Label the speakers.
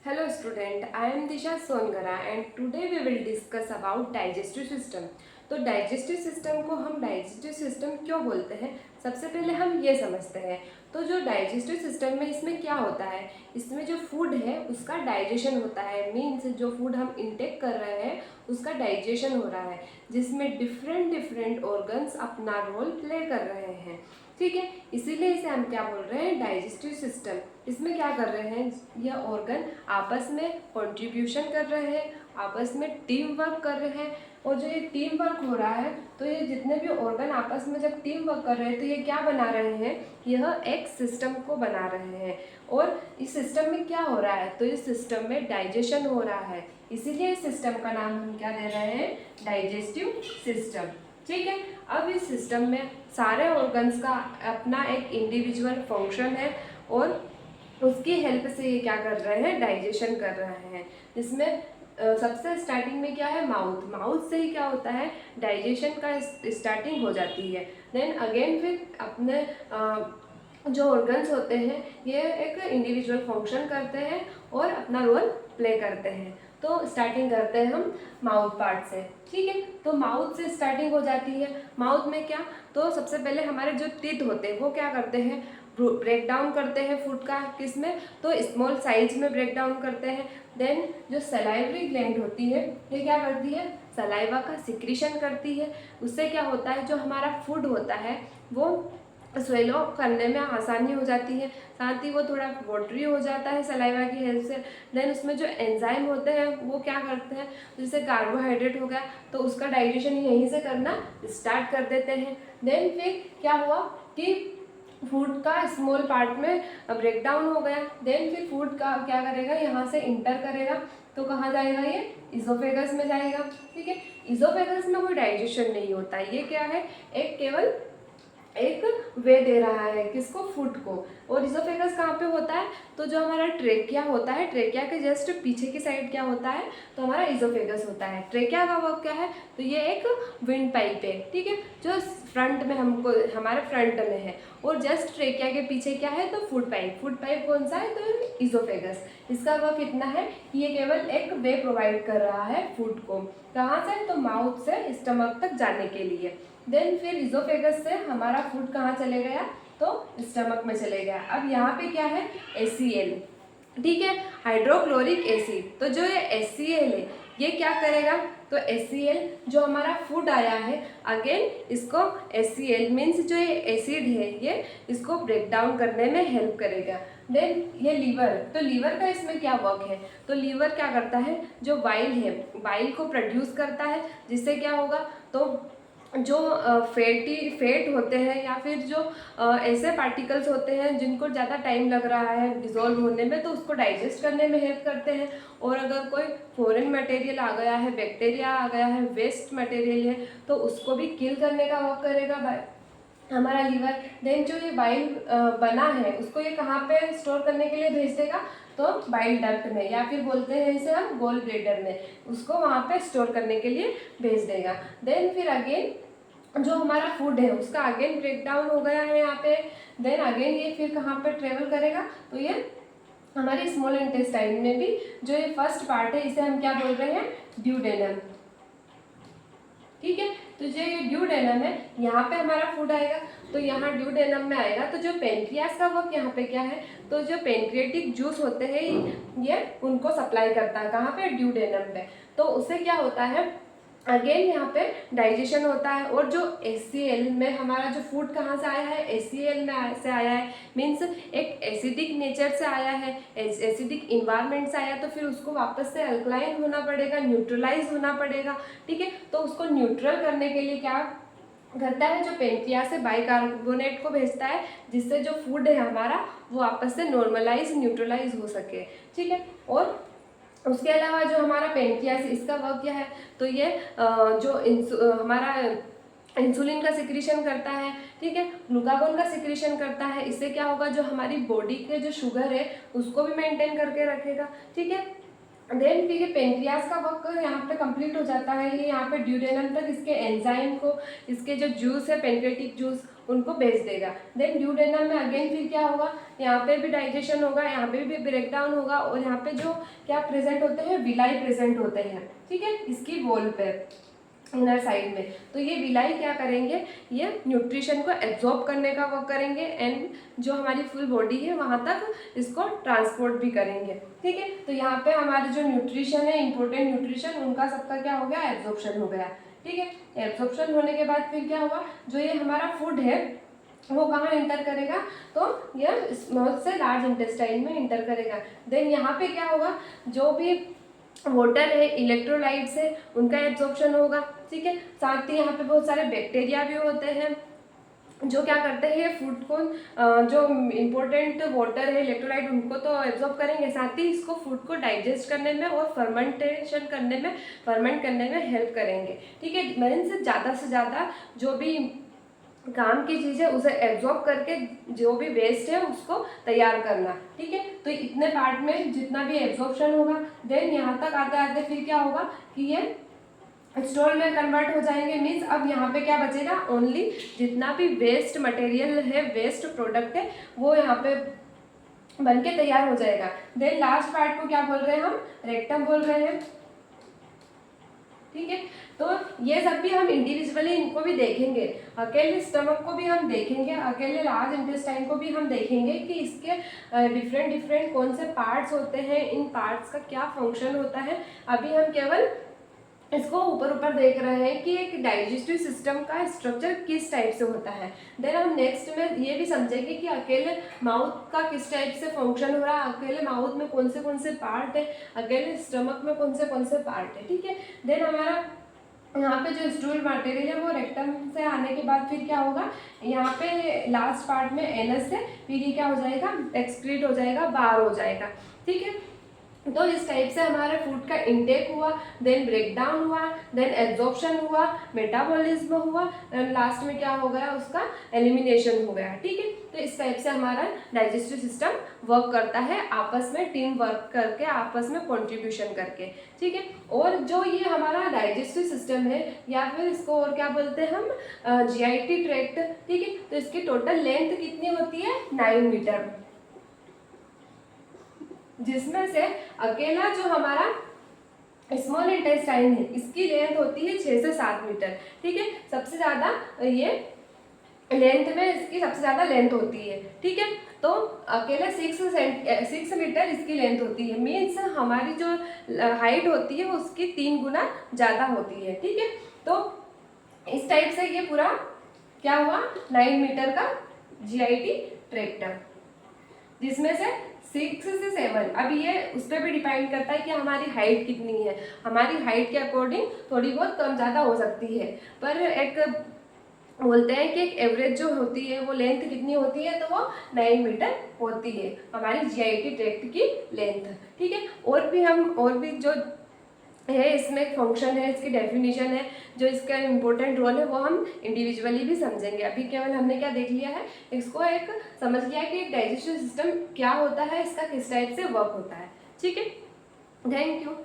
Speaker 1: Hello student, I am Disha Songara and today we will discuss about digestive system। तो digestive system को हम digestive system क्यों बोलते हैं, सबसे पहले हम ये समझते हैं। तो जो डाइजेस्टिव सिस्टम में इसमें क्या होता है, इसमें जो फूड है उसका डाइजेशन होता है। मीन्स जो फूड हम इंटेक कर रहे हैं उसका डाइजेशन हो रहा है, जिसमें डिफरेंट डिफरेंट ऑर्गन्स अपना रोल प्ले कर रहे हैं। ठीक है, इसीलिए इसे हम क्या बोल रहे हैं, डाइजेस्टिव सिस्टम। इसमें क्या कर रहे हैं, यह ऑर्गन आपस में कंट्रीब्यूशन कर रहे हैं, आपस में टीम वर्क कर रहे हैं। और जो ये टीम वर्क हो रहा है, तो ये जितने भी ऑर्गन आपस में जब टीम वर्क कर रहे हैं तो ये क्या बना रहे हैं, यह एक सिस्टम को बना रहे हैं। और इस सिस्टम में क्या हो रहा है, तो इस सिस्टम में डाइजेशन हो रहा है, इसीलिए इस सिस्टम का नाम हम क्या दे रहे हैं, डाइजेस्टिव सिस्टम। ठीक है, अब इस सिस्टम में सारे ऑर्गन्स का अपना एक इंडिविजुअल फंक्शन है और उसकी हेल्प से ये क्या कर रहे हैं, डाइजेशन कर रहे हैं। जिसमें सबसे स्टार्टिंग में क्या है, माउथ से ही क्या होता है, डाइजेशन का स्टार्टिंग हो जाती है। देन अगेन फिर अपने जो ऑर्गन्स होते हैं ये एक इंडिविजुअल फंक्शन करते हैं और अपना रोल प्ले करते हैं। तो स्टार्टिंग करते हैं हम माउथ पार्ट से। ठीक है, तो माउथ से स्टार्टिंग हो जाती है। माउथ में क्या, तो सबसे पहले हमारे जो टीथ होते हैं वो क्या करते हैं, ब्रेक डाउन करते हैं फूड का, किस में, तो स्मॉल साइज में ब्रेक डाउन करते हैं। देन जो सलाइवरी ग्लैंड होती है ये क्या करती है, सलाइवा का सिक्रीशन करती है। उससे क्या होता है, जो हमारा फूड होता है वो स्वेलो करने में आसानी हो जाती है, साथ ही वो थोड़ा वाटरी हो जाता है सलाइवा की हेल्प से। देन उसमें जो एंजाइम होते हैं वो क्या करते हैं, जैसे कार्बोहाइड्रेट हो गया तो उसका डाइजेशन यहीं से करना स्टार्ट कर देते हैं। देन फिर क्या हुआ कि फूड का स्मॉल पार्ट में ब्रेक डाउन हो गया। देन फिर फूड का क्या करेगा, यहाँ से इंटर करेगा, तो कहाँ जाएगा, ये इजोफेगस में जाएगा। ठीक है, इजोफेगस में कोई डाइजेशन नहीं होता, ये क्या है, एक केवल एक वे दे रहा है, किसको, फूड को। और इजोफेगस कहाँ पे होता है, तो जो हमारा ट्रेकिया होता है, ट्रेकिया के जस्ट पीछे की साइड क्या होता है, तो हमारा इजोफेगस होता है। ट्रेकिया का वर्क क्या है, तो ये एक विंड पाइप है। ठीक है, जो फ्रंट में हमको, हमारे फ्रंट में है, और जस्ट ट्रेकिया के पीछे क्या है, तो फूड पाइप। फूड पाइप कौन सा है, तो इजोफेगस। इसका वर्क इतना है कि ये केवल एक वे प्रोवाइड कर रहा है फूड को, कहाँ से, तो माउथ से स्टमक तक जाने के लिए। देन फिर इजोफेगस से हमारा फूड कहाँ चले गया, तो स्टमक में चले गया। अब यहाँ पे क्या है, HCl। ठीक है, हाइड्रोक्लोरिक एसिड। तो जो ये HCl है ये क्या करेगा, तो HCl जो हमारा फूड आया है, अगेन इसको HCl मीन्स जो ये एसिड है ये इसको ब्रेक डाउन करने में हेल्प करेगा। देन ये लीवर, तो लीवर का इसमें क्या वर्क है, तो लीवर क्या करता है, जो बाइल है, बाइल को प्रोड्यूस करता है, जिससे क्या होगा, तो जो फैट होते हैं या फिर जो ऐसे पार्टिकल्स होते हैं जिनको ज़्यादा टाइम लग रहा है डिज़ोल्व होने में, तो उसको डाइजेस्ट करने में हेल्प करते हैं। और अगर कोई फॉरेन मटेरियल आ गया है, बैक्टीरिया आ गया है, वेस्ट मटेरियल है, तो उसको भी किल करने का वर्क करेगा हमारा लीवर। देन जो ये बाइल बना है उसको ये कहाँ पे स्टोर करने के लिए भेज देगा, तो बाइल डक्ट में, या फिर बोलते हैं इसे हम गोल ब्लेडर में, उसको वहाँ पे स्टोर करने के लिए भेज देगा। देन फिर अगेन जो हमारा फूड है उसका अगेन ब्रेक डाउन हो गया है यहाँ पे। देन अगेन ये फिर कहाँ पे ट्रेवल करेगा, तो ये हमारे स्मॉल इंटेस्टाइन में भी जो ये फर्स्ट पार्ट है इसे हम क्या बोल रहे हैं, ड्यूडेनम। ठीक है, तो जो ये ड्यूडेनम है यहाँ पे हमारा फूड आएगा, तो यहाँ ड्यूडेनम में आएगा। तो जो पेनक्रियास का वर्क यहाँ पे क्या है, तो जो पेनक्रिएटिक जूस होते हैं ये उनको सप्लाई करता है, कहाँ पे, ड्यूडेनम पे। तो उससे क्या होता है, अगेन यहाँ पे डाइजेशन होता है। और जो HCl में हमारा जो फूड कहाँ से आया है, HCl में से आया है, मीन्स एक एसिडिक नेचर से आया है, एसिडिक इन्वायरमेंट से आया, तो फिर उसको वापस से अल्कलाइन होना पड़ेगा, न्यूट्रलाइज होना पड़ेगा। ठीक है, तो उसको न्यूट्रल करने के लिए क्या करता है, जो पेनक्रियास से बाइकार्बोनेट को भेजता है, जिससे जो फूड है हमारा वो वापस से नॉर्मलाइज, न्यूट्रलाइज हो सके। ठीक है, और उसके अलावा जो हमारा पेनक्रियास इसका वर्क क्या है, तो ये जो हमारा इंसुलिन का सिक्रीशन करता है। ठीक है, ग्लूकागोन का सिक्रीशन करता है। इससे क्या होगा, जो हमारी बॉडी के जो शुगर है उसको भी मेंटेन करके रखेगा। ठीक है, देन फिर ये पेनक्रियास का वर्क यहाँ पे कंप्लीट हो जाता है। ये यहाँ पे ड्यूडेनम तक इसके एंजाइम को, इसके जो जूस है पेनक्रेटिक जूस, उनको भेज देगा। देन ड्यूडेनम में अगेन फिर क्या होगा, यहाँ पे भी डाइजेशन होगा, यहाँ पे भी ब्रेक डाउन होगा, और यहाँ पे जो क्या प्रेजेंट होते हैं, विलाई प्रेजेंट होते हैं, ठीक है, इसकी वॉल पे इनर साइड में। तो ये विलाई क्या करेंगे, ये न्यूट्रिशन को एब्जॉर्ब करने का वर्क करेंगे एंड जो हमारी फुल बॉडी है वहाँ तक इसको ट्रांसपोर्ट भी करेंगे, ठीक है। तो यहाँ पे हमारे जो न्यूट्रिशन है, इंपॉर्टेंट न्यूट्रिशन, उनका सबका क्या हो गया, एब्जॉर्प्शन हो गया, ठीक है। एब्जॉर्प्शन होने के बाद फिर क्या होगा, जो ये हमारा फूड है वो कहाँ इंटर करेगा, तो यह स्मॉल से लार्ज इंटेस्टाइन में इंटर करेगा। देन यहाँ पे क्या होगा, जो भी वाटर है, इलेक्ट्रोलाइट्स है, उनका एब्जॉर्प्शन होगा, ठीक है। साथ ही यहाँ पे बहुत सारे बैक्टीरिया भी होते हैं जो क्या करते हैं, फूड को जो इम्पोर्टेंट वाटर है, इलेक्ट्रोलाइट, उनको तो एब्जॉर्ब करेंगे, साथ ही इसको फूड को डाइजेस्ट करने में और फर्मेंट करने में हेल्प करेंगे, ठीक है। मीन्स ज़्यादा से ज़्यादा जो भी काम की चीज़ है उसे एब्जॉर्ब करके जो भी वेस्ट है उसको तैयार करना, ठीक है। तो इतने पार्ट में जितना भी एब्जॉर्प्शन होगा, देन यहाँ तक आते आते फिर क्या होगा कि ये स्टोर में कन्वर्ट हो जाएंगे। मीन्स अब यहाँ पे क्या बचेगा, ओनली जितना भी वेस्ट मटेरियल है, वेस्ट प्रोडक्ट है, वो यहाँ पे बन के तैयार हो जाएगा। देन लास्ट पार्ट को क्या बोल रहे हैं हम, रेक्टम बोल रहे हैं, ठीक है। तो ये सब भी हम इंडिविजुअली इनको भी देखेंगे, अकेले स्टमक को भी हम देखेंगे, अकेले लार्ज इंटेस्टाइन को भी हम देखेंगे कि इसके डिफरेंट कौन से पार्ट्स होते हैं, इन पार्ट्स का क्या फंक्शन होता है। अभी हम केवल इसको ऊपर देख रहे हैं कि एक डाइजेस्टिव सिस्टम का स्ट्रक्चर किस टाइप से होता है। देन हम नेक्स्ट में ये भी समझेंगे कि अकेले माउथ का किस टाइप से फंक्शन हो रहा है, अकेले माउथ में कौन से पार्ट है, अकेले स्टमक में कौन से पार्ट है, ठीक है। देन हमारा यहाँ पे जो स्टूल मटेरियल है वो रेक्टम से आने के बाद फिर क्या होगा, यहाँ पे लास्ट पार्ट में एनस से फिर ये क्या हो जाएगा, एक्सक्रीट हो जाएगा, बाहर हो जाएगा, ठीक है। तो इस टाइप से हमारे फूड का इंटेक हुआ, देन ब्रेकडाउन हुआ, देन एब्जॉर्प्शन हुआ, मेटाबॉलिज्म हुआ, लास्ट में क्या हो गया, उसका एलिमिनेशन हो गया, ठीक है। तो इस टाइप से हमारा डाइजेस्टिव सिस्टम वर्क करता है, आपस में टीम वर्क करके, आपस में कॉन्ट्रीब्यूशन करके, ठीक है। और जो ये हमारा डाइजेस्टिव सिस्टम है, या फिर इसको और क्या बोलते हैं हम, जीआईटी ट्रैक्ट, ठीक है। तो इसकी टोटल लेंथ कितनी होती है, 9 मीटर, जिसमें से अकेला जो हमारा स्मॉल इंटेस्टाइन है इसकी लेंथ होती है 6 से 7 मीटर, ठीक है। सबसे ज़्यादा ये लेंथ में इसकी सबसे ज़्यादा लेंथ होती है, ठीक है। तो अकेला 6 मीटर इसकी लेंथ होती है, मीन्स हमारी जो हाइट होती है उसकी 3 गुना ज़्यादा होती है, ठीक है। तो इस टाइप से ये पूरा क्या हुआ, 9 मीटर का जीआईटी ट्रैक्ट, जिसमें से 6 से 7, अब ये उस पर भी डिपेंड करता है कि हमारी हाइट कितनी है। हमारी हाइट के अकॉर्डिंग थोड़ी बहुत कम ज़्यादा हो सकती है, पर एक बोलते हैं कि एक एवरेज जो होती है वो लेंथ कितनी होती है, तो वो 9 मीटर होती है हमारी जीआईटी ट्रैक्ट की लेंथ, ठीक है। और भी जो है इसमें फंक्शन है, इसकी डेफिनेशन है, जो इसका इम्पोर्टेंट रोल है, वो हम इंडिविजुअली भी समझेंगे। अभी केवल हमने क्या देख लिया है, इसको एक समझ लिया कि एक डाइजेस्टिव सिस्टम क्या होता है, इसका किस टाइप से वर्क होता है, ठीक है। Thank you.